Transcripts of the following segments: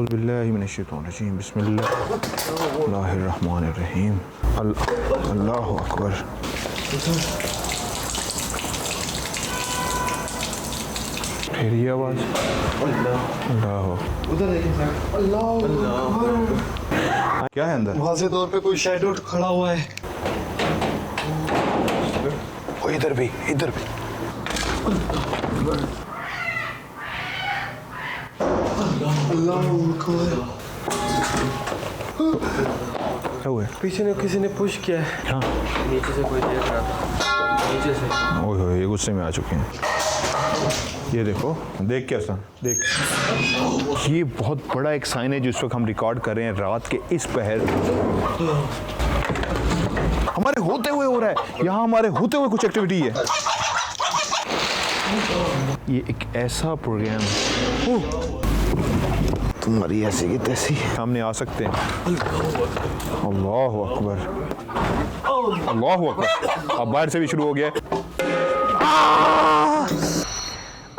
औज़ु बिल्लाहि मिनश्शैतानिर्रजीम बिस्मिल्लाहिर्रहमानिर्रहीम अल्लाहु अकबर। फिर ये आवाज़ अल्लाह उधर देखें सर। अल्लाह क्या है अंदर? वहाँ से तौर पे कोई शैडो खड़ा हुआ है। ओ इधर भी अल्लाह क्या हुआ? पीछे ने किसी ने पुश किया है। हाँ नीचे से कोई देख रहा था, नीचे से। ओए ये गुस्से में आ चुके हैं। ये देखो, देख कैसा देख, ये बहुत बड़ा एक साइन है जिस वक्त हम रिकॉर्ड कर रहे हैं रात के इस पहर। हमारे होते हुए हो रहा है यहाँ, हमारे होते हुए कुछ एक्टिविटी है। ये एक ऐसा प्रोग्राम तुम्हारी ऐसी की तैसी सामने आ सकते हैं। अल्लाह अकबर, अल्लाह अकबर। अब बाहर से भी शुरू हो गया।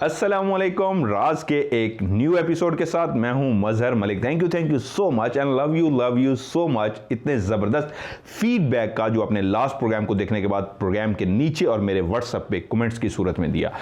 अस्सलामुअलैकुम, राज के एक न्यू एपिसोड के साथ मैं हूं Mazhar Malik. Thank you so much and love you so much इतने ज़बरदस्त फीडबैक का जो आपने लास्ट प्रोग्राम को देखने के बाद प्रोग्राम के नीचे और मेरे व्हाट्सएप पे कमेंट्स की सूरत में दिया।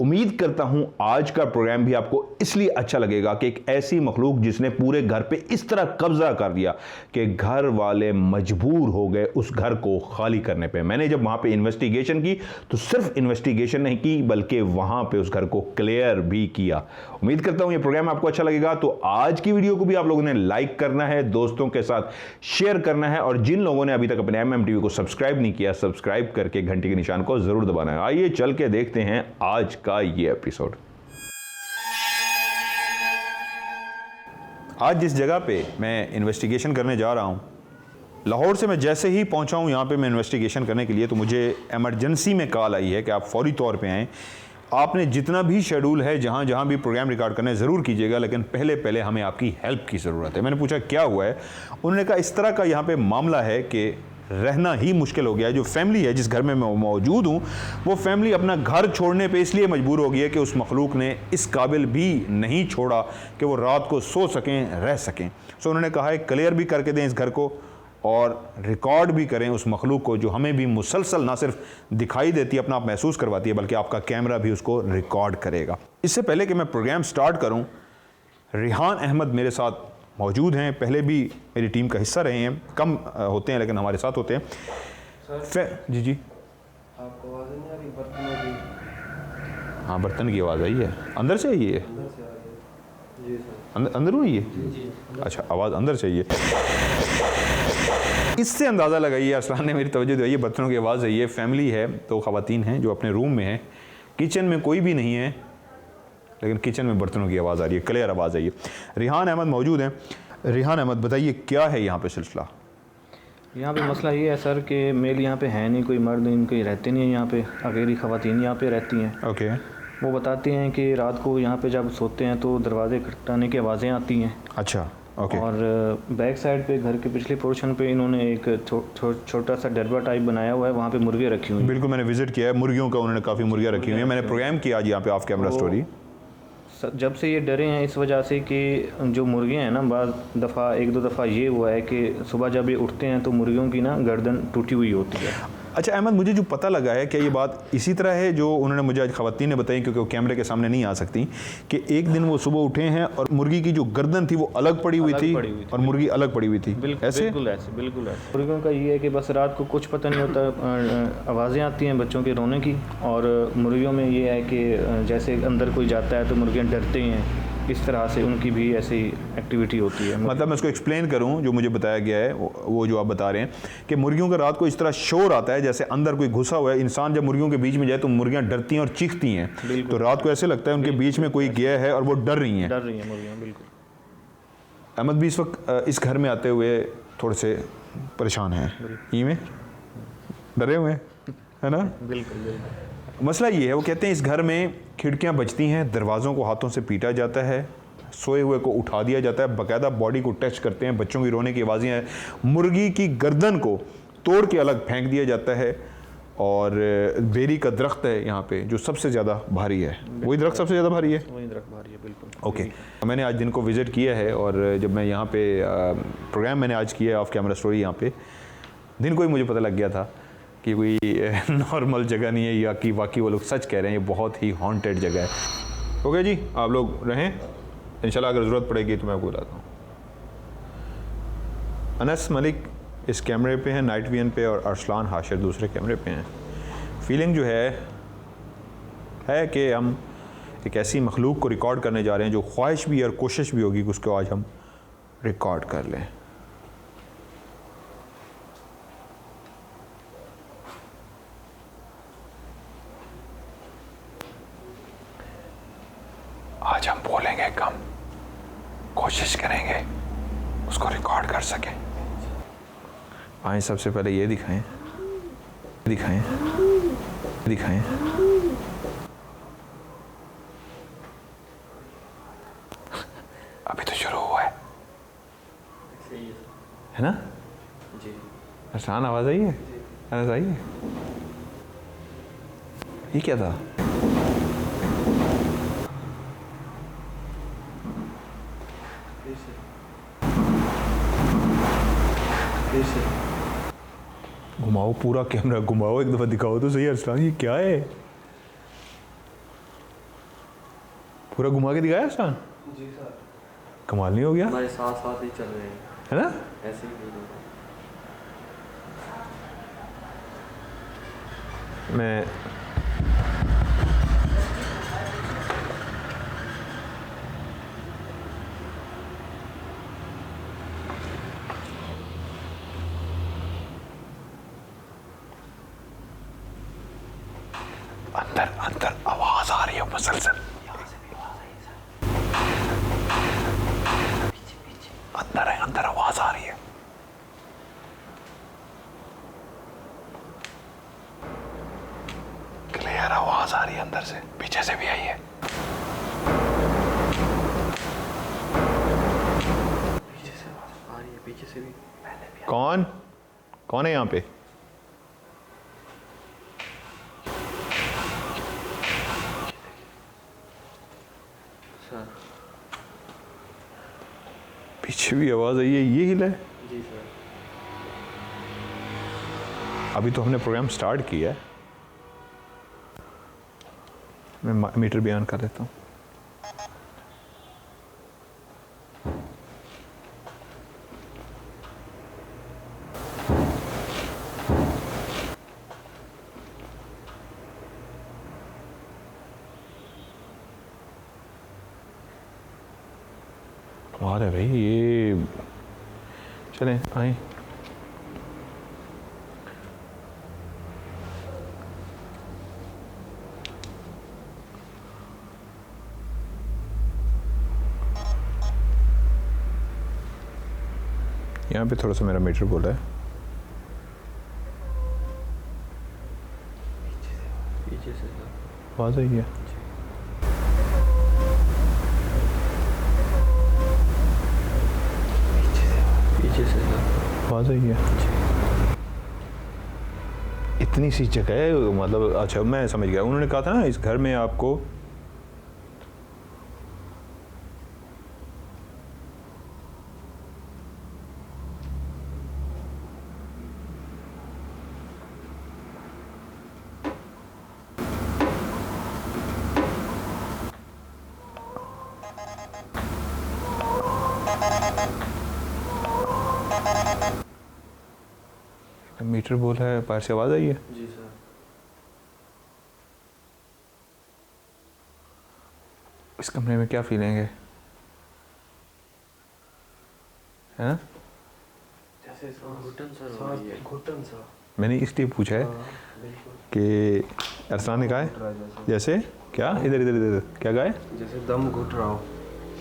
उम्मीद करता हूं आज का प्रोग्राम भी आपको इसलिए अच्छा लगेगा कि एक ऐसी मखलूक जिसने पूरे घर पे इस तरह कब्जा कर दिया कि घर वाले मजबूर हो गए उस घर को खाली करने पे। मैंने जब वहां पे इन्वेस्टिगेशन की तो सिर्फ इन्वेस्टिगेशन नहीं की बल्कि वहां पे उस घर को क्लियर भी किया। उम्मीद करता हूं ये प्रोग्राम आपको अच्छा लगेगा। तो आज की वीडियो को भी आप लोगों ने लाइक करना है, दोस्तों के साथ शेयर करना है और जिन लोगों ने अभी तक अपने MMTV को सब्सक्राइब नहीं किया, सब्सक्राइब करके घंटी के निशान को जरूर दबाना है। आइए चल के देखते हैं आज का ये एपिसोड। आज जिस जगह पे मैं इन्वेस्टिगेशन करने जा रहा हूं, लाहौर से मैं जैसे ही पहुंचा हूं यहां पे मैं इन्वेस्टिगेशन करने के लिए, तो मुझे इमरजेंसी में कॉल आई है कि आप फौरी तौर पे आएँ। आपने जितना भी शेड्यूल है जहाँ जहाँ भी प्रोग्राम रिकॉर्ड करने ज़रूर कीजिएगा, लेकिन पहले हमें आपकी हेल्प की ज़रूरत है। मैंने पूछा क्या हुआ है, उन्होंने कहा इस तरह का यहाँ पे मामला है कि रहना ही मुश्किल हो गया है। जो फैमिली है जिस घर में मैं मौजूद हूँ, वो फैमिली अपना घर छोड़ने पे इसलिए मजबूर हो गई है कि उस मखलूक ने इस काबिल भी नहीं छोड़ा कि वो रात को सो सकें, रह सकें। सो उन्होंने कहा है क्लियर भी करके दें इस घर को और रिकॉर्ड भी करें उस मखलूक को जो हमें भी मुसलसल ना सिर्फ दिखाई देती है, अपना आप महसूस करवाती है, बल्कि आपका कैमरा भी उसको रिकॉर्ड करेगा। इससे पहले कि मैं प्रोग्राम स्टार्ट करूं, रिहान अहमद मेरे साथ मौजूद हैं। पहले भी मेरी टीम का हिस्सा रहे हैं, कम होते हैं लेकिन हमारे साथ होते हैं। जी आपको आवाज़ नहीं आ रही बर्तनों की? हाँ, बर्तन की आवाज़ आई है। अंदर से आई है? जी सर। अंदर हुई है? अच्छा, आवाज़ अंदर से आई है। इससे अंदाज़ा लगाइए, असलान ने मेरी तवज्जो दी, ये बर्तनों की आवाज़ है। ये फैमिली है, तो ख़वातीन हैं जो अपने रूम में हैं, किचन में कोई भी नहीं है, लेकिन किचन में बर्तनों की आवाज़ आ रही है, क्लियर आवाज़ आई है। रिहान अहमद मौजूद हैं। रिहान अहमद बताइए क्या है यहाँ पे सिलसिला? यहाँ पे मसला ये है सर कि मेल यहाँ पे है नहीं, कोई मर्द इनके रहते नहीं है यहाँ पे, अकेली ख़वातीन यहाँ पे रहती हैं। ओके। वो बताती हैं कि रात को यहाँ पे जब सोते हैं तो दरवाजे खटखटाने की आवाज़ें आती हैं। अच्छा, ओके। और बैक साइड पे घर के पिछले पोर्शन पे इन्होंने एक छोटा सा डरबा टाइप बनाया हुआ है, वहाँ पे मुर्गे रखी हुई हैं। बिल्कुल, मैंने विजिट किया है मुर्गियों का, उन्होंने काफ़ी मुर्गियाँ रखी हुई हैं। मैंने प्रोग्राम किया आज यहाँ पे ऑफ कैमरा स्टोरी। जब से ये डरे हैं इस वजह से कि जो मुर्गियाँ हैं ना, एक दो दफ़ा ये हुआ है कि सुबह जब ये उठते हैं तो मुर्गियों की ना गर्दन टूटी हुई होती है। अच्छा अहमद, मुझे जो पता लगा है कि ये बात इसी तरह है जो उन्होंने मुझे आज ख़वातीन ने बताई, क्योंकि वो कैमरे के सामने नहीं आ सकती, कि एक दिन वो सुबह उठे हैं और मुर्गी की जो गर्दन थी वो अलग पड़ी हुई थी और मुर्गी अलग पड़ी हुई थी। बिल्कुल ऐसे। मुर्गियों का ये है कि बस रात को कुछ पता नहीं होता, आवाज़ें आती हैं बच्चों के रोने की, और मुर्गियों में ये है कि जैसे अंदर कोई जाता है तो मुर्गियाँ डरते हैं, इस तरह से उनकी भी ऐसी एक्टिविटी होती है। मतलब मैं इसको एक्सप्लेन करूं जो मुझे बताया गया है, वो जो आप बता रहे हैं कि मुर्गियों का रात को इस तरह शोर आता है जैसे अंदर कोई घुसा हुआ है। इंसान जब मुर्गियों के बीच में जाए तो मुर्गियां डरती हैं और चीखती हैं, तो रात को ऐसे लगता है उनके बीच में कोई गया है और वो डर रही हैं मुर्गियां। बिल्कुल। अहमद भी इस वक्त इस घर में आते हुए थोड़े से परेशान हैं, ई में डरे हुए हैं, है ना? बिल्कुल। मसला ये है, वो कहते हैं इस घर में खिड़कियां बजती हैं, दरवाज़ों को हाथों से पीटा जाता है, सोए हुए को उठा दिया जाता है, बाकायदा बॉडी को टच करते हैं, बच्चों की रोने की आवाज़ें हैं, मुर्गी की गर्दन को तोड़ के अलग फेंक दिया जाता है और बेरी का दरख्त है यहाँ पे जो सबसे ज़्यादा भारी है। वही दरख्त सबसे ज़्यादा भारी है? वही दरख्त भारी है, बिल्कुल। ओके। मैंने आज दिन को विज़िट किया है और जब मैं यहाँ पे प्रोग्राम मैंने आज किया है ऑफ कैमरा स्टोरी यहाँ पे, दिन को ही मुझे पता लग गया था कि कोई नॉर्मल जगह नहीं है, या कि वाकई वो लोग सच कह रहे हैं, ये बहुत ही हॉन्टेड जगह है। ओके जी, आप लोग रहें, इंशाल्लाह अगर ज़रूरत पड़ेगी तो मैं आपको बताता हूँ। अनस मलिक इस कैमरे पे हैं नाइट विजन पे, और अरसलान हाशिर दूसरे कैमरे पे हैं। फीलिंग जो है कि हम एक ऐसी मखलूक को रिकॉर्ड करने जा रहे हैं जो ख्वाहिश भी और कोशिश भी होगी कि उसको आज हम रिकॉर्ड कर लें। आज हम बोलेंगे कम, कोशिश करेंगे उसको रिकॉर्ड कर सकें। आए सबसे पहले ये दिखाएं दिखाएं दिखाएं। अभी तो शुरू हुआ है ना? जी। आसान आवाज़ आई है? आवाज़ आई है? ये क्या था? फिर से घुमाओ, पूरा कैमरा घुमाओ, एक दफ़ा दिखाओ तो सही अरसलान, ये क्या है? पूरा घुमा के दिखाया अरसलान? जी सर। कमाल नहीं हो गया? हमारे साथ साथ ही चल रहे हैं, है ना? ऐसे ही फील हो रहा है। मैं अंदर अंदर आवाज आ रही है मुसलसल, अंदर है, अंदर आवाज आ रही है। क्लियर आवाज आ रही है अंदर से, पीछे से भी आई है। पीछे से आवाज आ रही है, पीछे से भी। कौन कौन है यहाँ पे? सर पीछे भी आवाज आई है, ये हिला है। जी सर। अभी तो हमने प्रोग्राम स्टार्ट किया है। मैं मीटर बयान कर देता हूँ। कमाल है भाई, ये चलें आए। यहाँ पे थोड़ा सा मेरा मीटर बोला है। पीछे से सर। आवाज़ आई है। पीछे से सर। आवाज़ आई है। इतनी सी जगह है, मतलब अच्छा मैं समझ गया। उन्होंने कहा था ना इस घर में आपको मीटर बोला है, बाहर से आवाज़ आई है। जी सर। इस कमरे में क्या फीलिंग है? हैं? जैसे घुटन सर हो रही है, घुटन सा। मैंने इसलिए पूछा है बिल्कुल। कि अरसलान ने कहा है जैसे क्या इधर इधर इधर क्या कहा है? जैसे दम घुट रहा हो,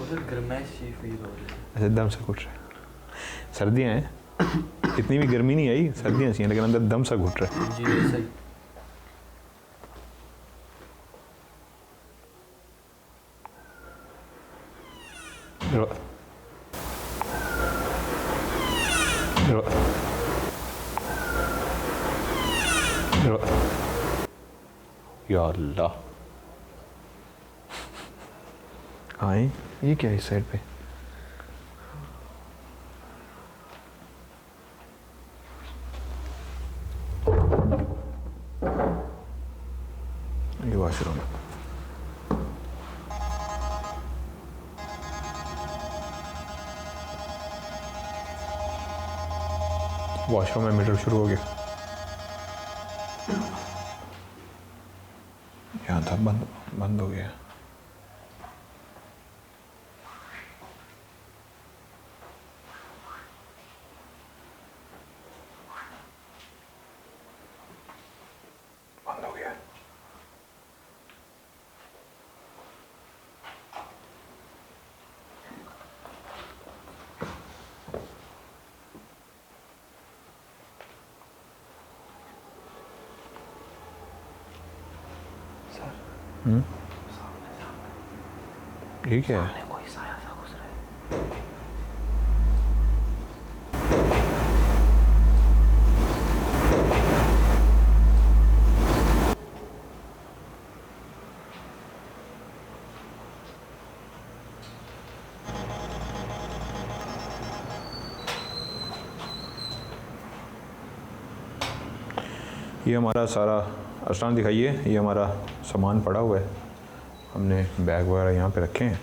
उसे गर्माइश सी फील हो रही है। ऐसे दम से घुट रहा है। सर्दियाँ हैं, इतनी भी गर्मी नहीं आई, सर्दियाँ सी हैं, लेकिन अंदर दम सा घुट रहा है। जी सही। या अल्लाह, आए ये क्या है इस साइड पे? ये वॉशरूम है। वॉशरूम में मीटर शुरू हो गया। यहाँ था, बंद हो गया। बंद हो गया। ये क्या है? कोई साया सा घुस रहा है। ये हमारा सारा अस्टान दिखाइए। ये हमारा सामान पड़ा हुआ है, हमने बैग वगैरह यहाँ पे रखे हैं।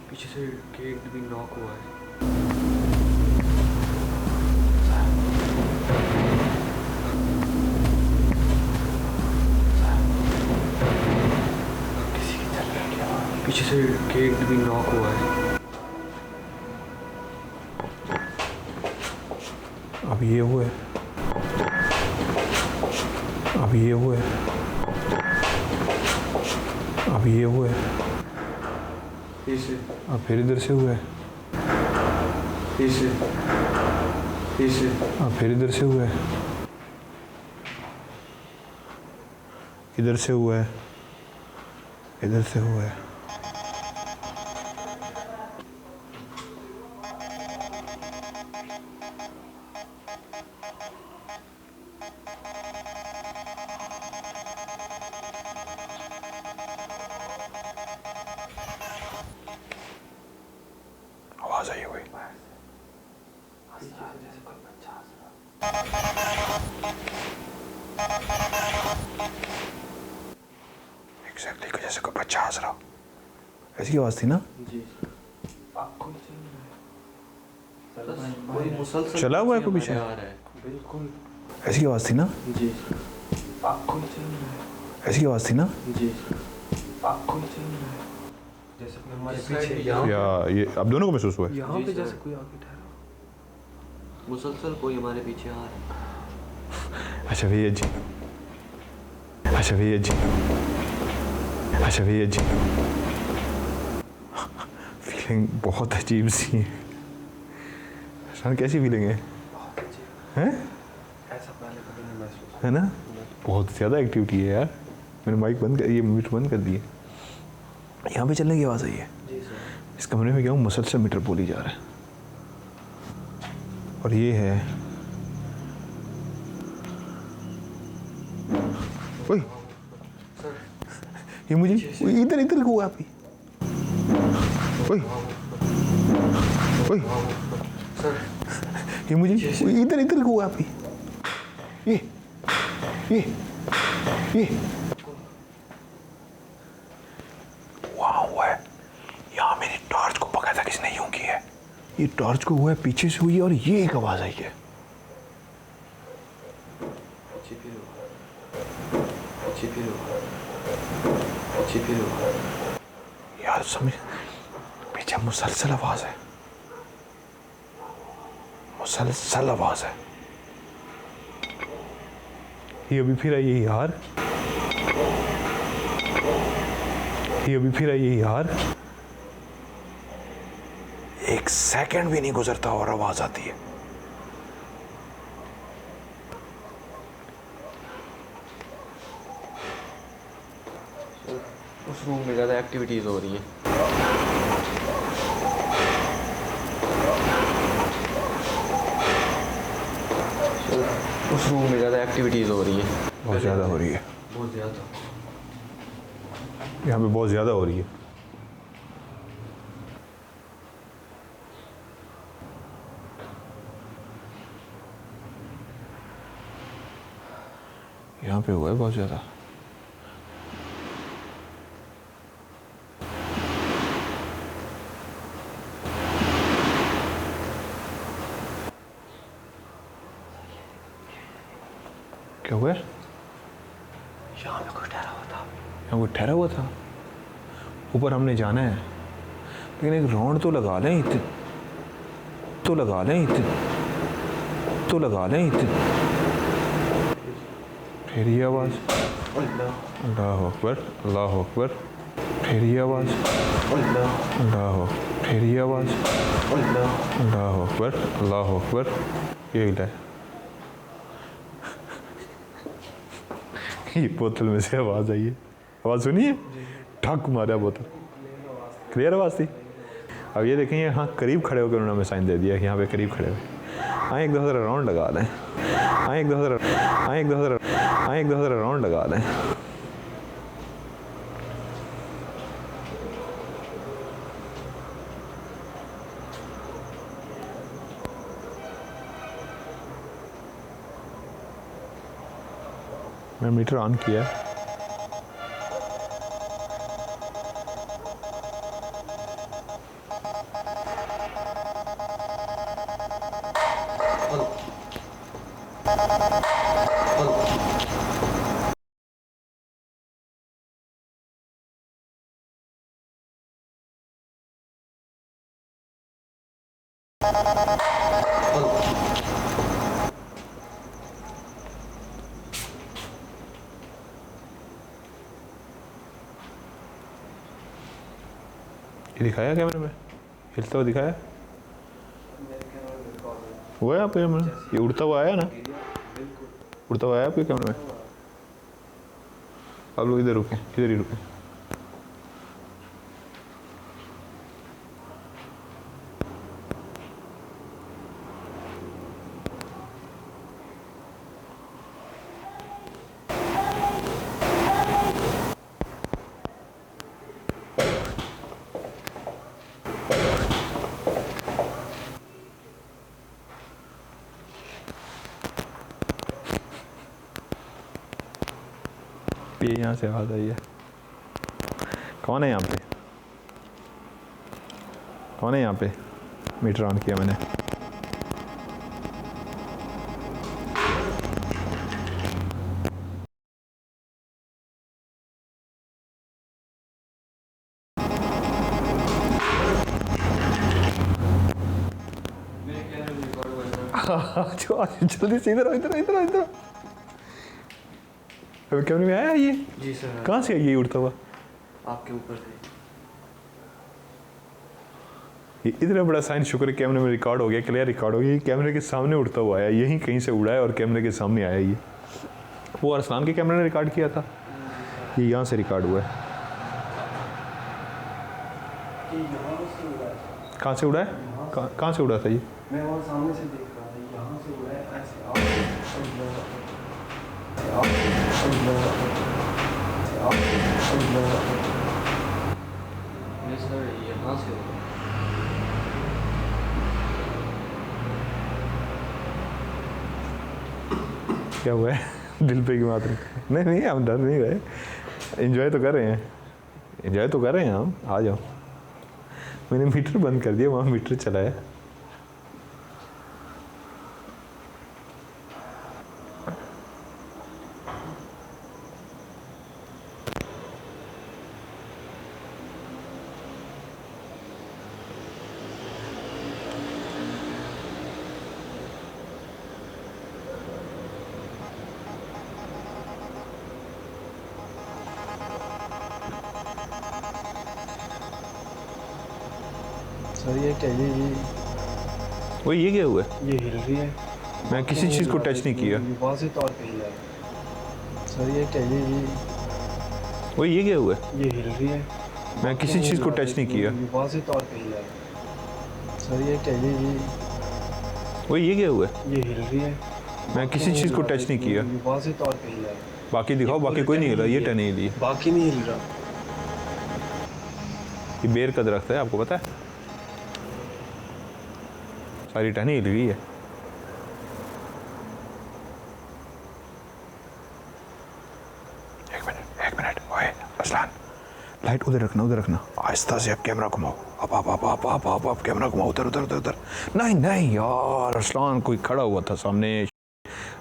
पीछे से गेट भी लॉक हुआ है। पीछे से गेट भी लॉक हुआ है। अब ये हुआ है, अब ये हुआ है, अब ये हुआ है, पीछे अब फिर इधर से हुआ है, पीछे पीछे अब फिर इधर से हुआ है, इधर से हुआ है, इधर से हुआ है। आवाज आई हुई। जैसे कोई बच्चा हंस रहा। एग्जैक्टली जैसे कोई बच्चा हंस रहा। ऐसी आवाज थी ना? जी कोई चल रहा है। कोई मुसलसल चला हुआ है कोई पीछे? आ रहा है। बिल्कुल। ऐसी आवाज थी ना? जी कोई चल रहा है। ऐसी आवाज थी ना? जी कोई चल रहा है। जैसे कोई हमारे पीछे या ये अब दोनों को महसूस हुआ है? यहाँ पे जैसे कोई आके ठहरा। मुसलसल कोई हमारे पीछे आ रहा है। अच्छा भैया जी, अच्छा भैया जी, अच्छा भैया जी। फीलिंग बहुत अजीब सी है। शान कैसी फीलिंग है? हैं? ऐसा पहले कभी नहीं महसूस है ना? बहुत ज़्यादा एक्टिविटी है यार। मैंने माइक बंद कर, ये मीटर बंद कर दिए। यहाँ पे चलने की आवाज़ आई है। जी सर। इस कमरे में क्या हूँ, मुसलसल मीटर बोली जा रहा है। और ये है, ओए ये मुझे इधर इधर हुआ अभी। ओए ओए सर ये मुझे इधर इधर हुआ अभी। ये वहाँ हुआ है। यहाँ मेरी टॉर्च को पकड़ा था किसने यूं की है। ये टॉर्च को हुआ है, पीछे से हुई है और ये एक आवाज आई है। पीछे फिर हुआ। पीछे फिर हुआ। पीछे फिर हुआ। यार समझ, पीछे मुसलसल आवाज है, मुसलसल आवाज है। ये अभी फिर आई है यार, ये अभी फिर आई है यार। एक सेकंड भी नहीं गुजरता और आवाज आती है। उस रूम में ज़्यादा एक्टिविटीज़ हो रही हैं। उस रूम में ज़्यादा एक्टिविटीज़ हो रही हैं। बहुत ज़्यादा हो रही है, बहुत ज़्यादा। यहाँ पे बहुत ज़्यादा हो रही है। यहाँ पे हुआ है बहुत ज़्यादा। क्या हुआ है? यहाँ पे कुछ ठहरा हुआ था। यहाँ कोई ठहरा हुआ था? ऊपर हमने जाना है, लेकिन एक राउंड तो लगा लें, तो लगा लें, तो लगा लें। फिर ये आवाज़, अल्लाह अकबर, अल्लाह अकबर। फिर ये आवाज़, अल्लाह, फिर ये आवाज़, अल्लाह अकबर, अल्लाह अकबर। ये हिला है। ये बोतल में से आवाज़ आई है, आवाज़ सुनिए, ठक मारा बोतल, क्लियर आवाज़ थी। अब ये देखें, यहाँ करीब खड़े होकर उन्होंने हमें साइन दे दिया कि यहाँ पे करीब खड़े हुए। हाँ, एक दो हज़ार राउंड लगा लें, हाँ एक दो हज़ार राउंड लगा लें। मैं मीटर ऑन किया है। ये दिखाया कैमरे में, हिलता हुआ दिखाया हुआ है आपके कैमरे में? ये उड़ता हुआ आया ना, उड़ता हुआ आया आपके कैमरे में? आप लोग इधर रुकें, इधर ही रुकें। ये यहाँ से आवाज़ आई है। कौन है यहाँ पे? कौन है यहाँ पे? मीटर ऑन किया मैंने। जल्दी से इधर इधर इधर इधर। अभी कैमरे में आया ये? जी सर। कहाँ से आई ये उड़ता हुआ? आपके ऊपर से। ये इतना बड़ा साइन, शुक्र है कैमरे में रिकॉर्ड हो गया, क्लियर रिकॉर्ड हो गया। ये कैमरे के सामने उड़ता हुआ आया, यहीं कहीं से उड़ा है और कैमरे के सामने आया ये। वो अरसलान के कैमरे ने रिकॉर्ड किया था, ये यहाँ से रिकॉर्ड हुआ है। कहाँ से उड़ा है? कहाँ से उड़ा था ये? मैं वहाँ सामने से देख रहा था, यहाँ से उड़ा है ऐसे। सर यहाँ से उड़ा। क्या हुआ है? दिल पे की बात नहीं, नहीं हम डर नहीं रहे, एंजॉय तो कर रहे हैं, एंजॉय तो कर रहे हैं हम। आ जाओ, मैंने मीटर बंद कर दिया, वहाँ मीटर चला है। सर ये क्या जी वो ये क्या हुआ है? ये हिल रही है। मैं किसी चीज़ को टच नहीं किया। ये वाज़ेह तौर पे हिला है। सर ये क्या जी वो ये क्या हुआ है? ये हिल रही है। मैं किसी चीज़ को टच नहीं किया। ये वाज़ेह तौर पे हिला है। सर ये क्या जी वो ये क्या हुआ है? ये हिल रही है। मैं किसी चीज़ को टच नहीं किया। ये वाज़ेह तौर पे हिला है। बाकी दिखाओ, बाकी कोई नहीं हिला, ये टहनी हिली है। बाकी नहीं हिल रहा। ये बेर का दरख्त है, आपको पता है? सारी टहनी हिल गई है। एक मिनट ओए असलान, लाइट उधर रखना, उधर रखना। आहिस्ता से अब कैमरा घुमाओ। अब कैमरा घुमाओ, उधर उधर उधर उधर। नहीं नहीं यार असलान, कोई खड़ा हुआ था सामने।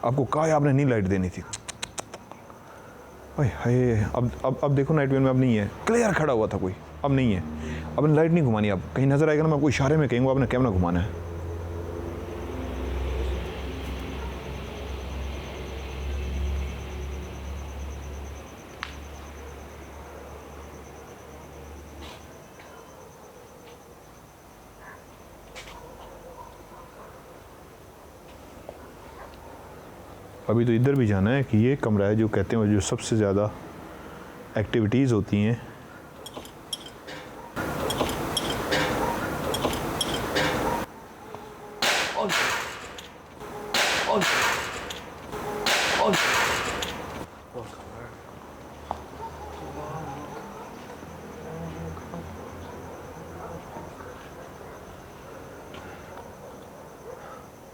आपको कहा आपने नहीं लाइट देनी थी। ओए हाय, अब देखो नाइट व्यू में अब नहीं है। क्लियर खड़ा हुआ था कोई, अब नहीं है। अब लाइट नहीं घुमानी। अब कहीं नजर आएगा ना, मैं आपको इशारे में कहेंगे आपने कैमरा घुमाना है। अभी तो इधर भी जाना है कि ये कमरा है जो कहते हैं जो सबसे ज़्यादा एक्टिविटीज़ होती हैं।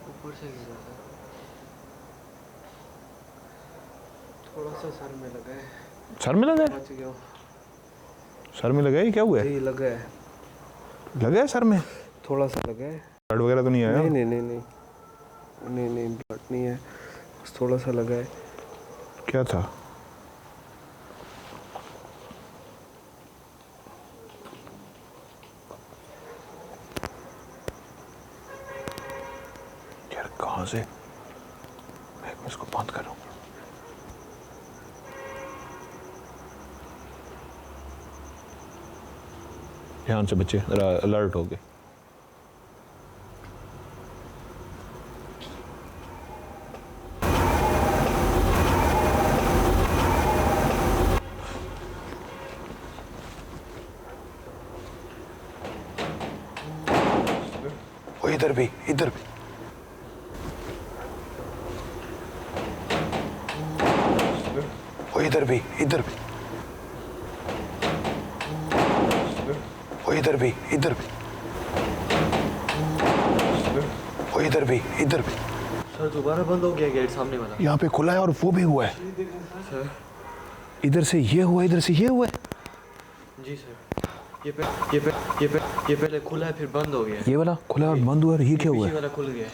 ऊपर से गिरा था। थोड़ा सा सर में लगा है। सर में लगा है? बच गया। सर में लगा है? क्या हुआ है? जी लगा है। लगा है सर में? थोड़ा सा लगा है। ब्लड वगैरह तो नहीं आया? नहीं नहीं नहीं नहीं नहीं नहीं ब्लड नहीं है, बस थोड़ा सा लगा है। क्या था? यार कहाँ से मैं इसको बंद करूँ? ध्यान से बच्चे, जरा अलर्ट हो गए। वो इधर भी, इधर भी। वो इधर भी, इधर भी। वो इधर भी, इधर भी। वो इधर भी, इधर भी। सर दोबारा बंद हो गया गेट सामने वाला। यहाँ पे खुला है और वो भी हुआ है। सर इधर से ये हुआ, इधर से ये हुआ है। जी सर, ये पहले खुला है फिर बंद हो गया। ये वाला खुला और बंद हुआ, और ये क्या हुआ पीछे है? वाला खुल गया है।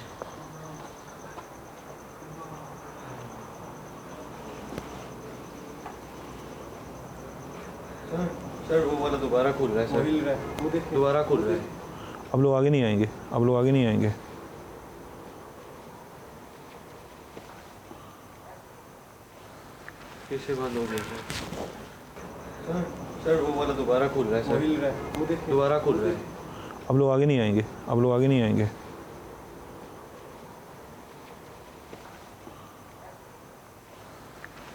सर वो वाला दोबारा खुल रहा है सर, दोबारा खुल रहा है। अब लोग आगे नहीं आएंगे, अब लोग आगे नहीं आएंगे। फिर से बंद हो गया सर। सर वो वाला दोबारा खुल रहा है सर, दोबारा खुल रहा है। अब लोग आगे नहीं आएंगे, अब लोग आगे नहीं आएंगे।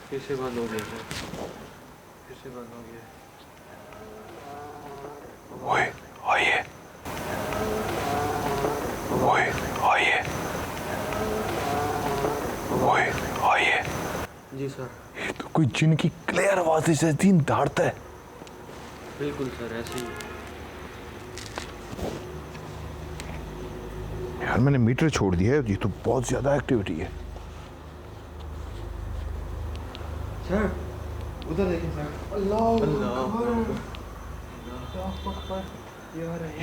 फिर से बंद हो गया सर, फिर से बंद हो गया। ओए आइए, ओए आइए, ओए आइए। जी सर। ये तो कोई जिन की क्लियर आवाज है, जैसे दिन दहाड़ता है। बिल्कुल सर ऐसे ही। यार मैंने मीटर छोड़ दिया है, ये तो बहुत ज्यादा एक्टिविटी है। सर उधर देखिए सर। अल्लाह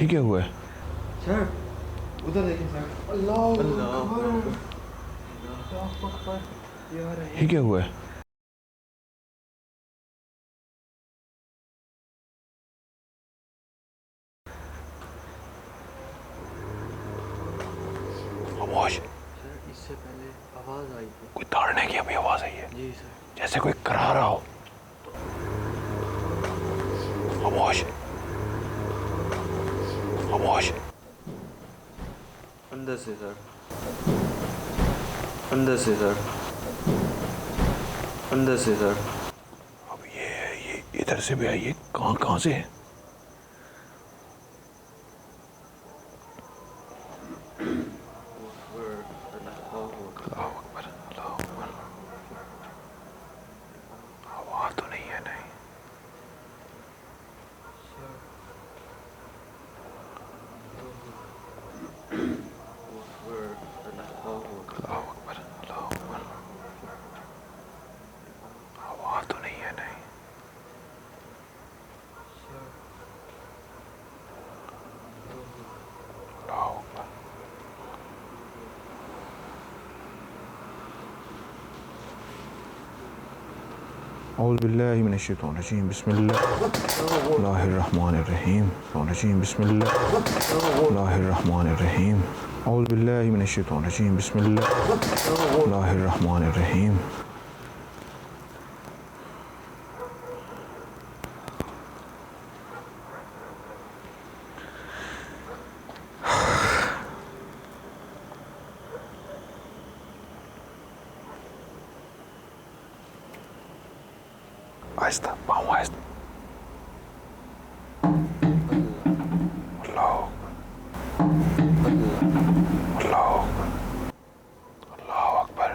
ये क्या हुआ है? सर उधर देखिए सर। अल्लाह ये क्या हुआ है? खामोश। सर इससे पहले आवाज़ आई थी। कोई दौड़ने की अभी आवाज आई है, जी सर। जैसे कोई करा रहा हो। खामोश, खामोश। अंदर से सर, अंदर से सर, अंदर से सर। अब ये इधर से भी आई है, कहाँ से है? अल्लाह अकबर, अल्लाह अकबर। आवाज़ तो नहीं है, नहीं। अल्लाह अकबर, अल्लाह अकबर। आवाज़ तो नहीं है, नहीं। अल्लाह अकबर। औज़ु बिल्लाहि मिनश शैतानिर रजीम, बिस्मिल्लाहिर रहमानिर रहीम, बिस्मिल्लाहिर रहमानिर रहीम। औज़ु बिल्लाहि मिनश शैतानिर रजीम, बिस्मिल्लाहिर रहमानिर रहीम। आहिस्ता, पाँव आहिस्ता। अल्लाह अल्लाह अल्लाह अकबर,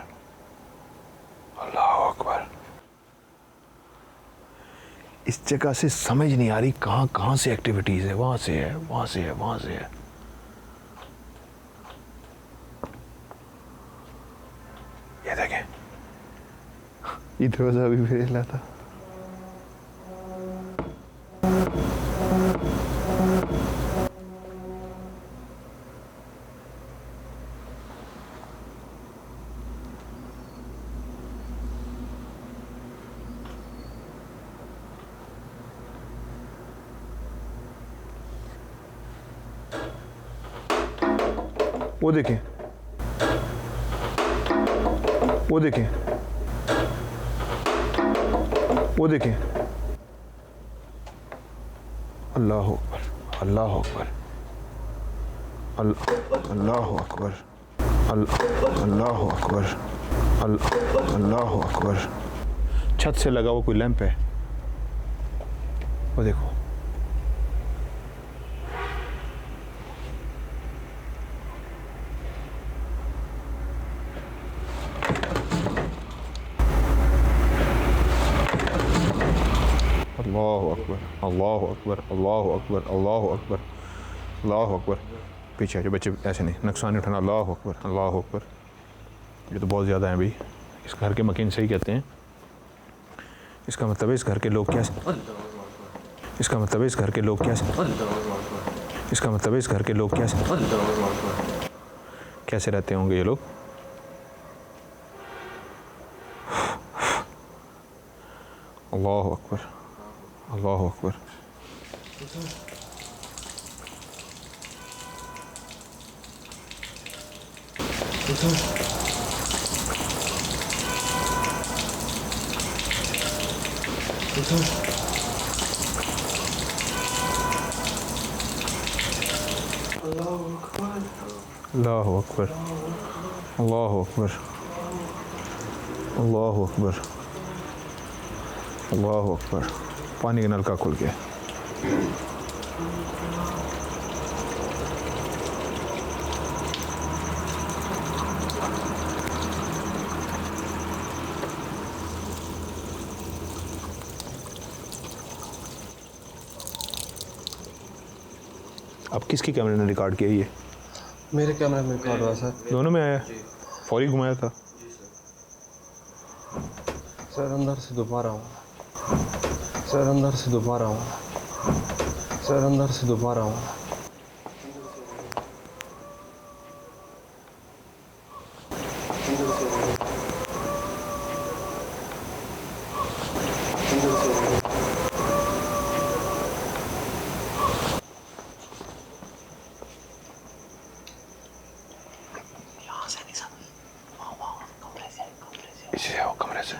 अल्लाह अकबर। इस जगह से समझ नहीं आ रही कहाँ से एक्टिविटीज़ है। वहाँ से है, वहाँ से है, वहाँ से है। ये देखें, ये दरवाज़ा अभी भी हिला था। वो देखें, वो देखें, वो देखें। अल्लाह अकबर, अल्लाह अकबर, अल्लाह अकबर, अल्लाह अकबर, अल्लाह अकबर। छत से लगा हुआ कोई लैंप है, वो देखो। अल्लाह अकबर, अल्लाह अकबर, अल्लाह अकबर, अल्लाह अकबर, अल्लाह अकबर। पीछे जो बच्चे ऐसे नहीं, नुकसान नहीं उठाना। अल्लाह अकबर, अल्लाह अकबर। ये तो बहुत ज़्यादा है भाई। इस घर के मकीन सही कहते हैं। इसका मतलब है इस घर के लोग क्या, इसका मतलब है इस घर के लोग क्या, इसका मतलब है इस घर के लोग क्या, कैसे रहते होंगे ये लोग। अल्लाह अकबर, अल्लाह अकबर। अल्लाह अकबर, अल्लाह अकबर, अल्लाह अकबर, अल्लाह अकबर। पानी का नलका खुल गया। अब किसकी कैमरे ने रिकॉर्ड किया ये? मेरे कैमरे में रिकॉर्ड हुआ सर। दोनों में आया, फौरी घुमाया था। सर अंदर से दोबारा हूँ, सर अंदर से दोबारा हूँ, सर अंदर से दोबारा हूँ। इसे आओ कमरे से।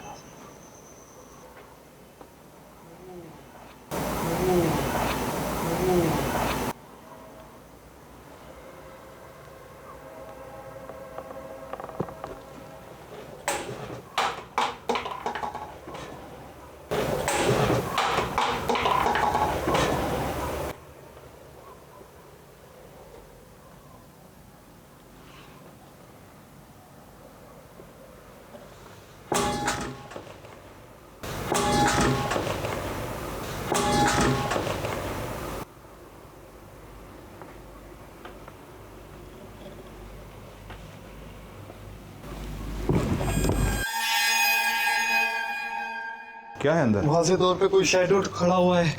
क्या है अंदर? वाज़े तौर पे कोई शैडो खड़ा हुआ है।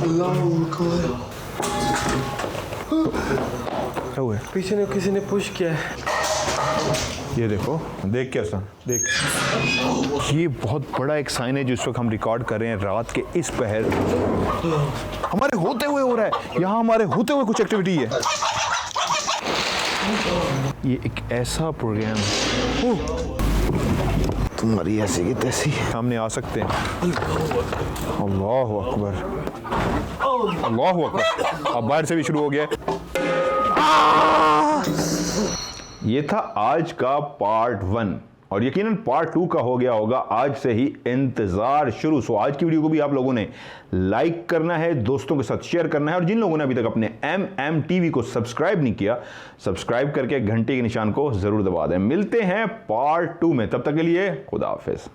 अल्लाह अकबर। क्या हुआ है? पीछे ने किसी ने पुश किया है। ये देखो, देख के अरसान, देख। ये बहुत बड़ा एक साइन है जिस वक्त हम रिकॉर्ड कर रहे हैं रात के इस पहर। हमारे होते हुए हो रहा है, यहाँ हमारे होते हुए कुछ एक्टिविटी है। ये एक ऐसा प्रोग्राम है, तुम्हारी ऐसी की तैसी। सामने आ सकते हैं। अल्लाह अकबर, अल्लाह अकबर। अब बाहर से भी शुरू हो गया। ये था आज का पार्ट 1 और यकीनन पार्ट 2 का हो गया होगा आज से ही इंतजार शुरू। सो आज की वीडियो को भी आप लोगों ने लाइक करना है, दोस्तों के साथ शेयर करना है और जिन लोगों ने अभी तक अपने MM-TV को सब्सक्राइब नहीं किया, सब्सक्राइब करके घंटे के निशान को जरूर दबा दें। मिलते हैं पार्ट 2 में, तब तक के लिए खुदा हाफिज।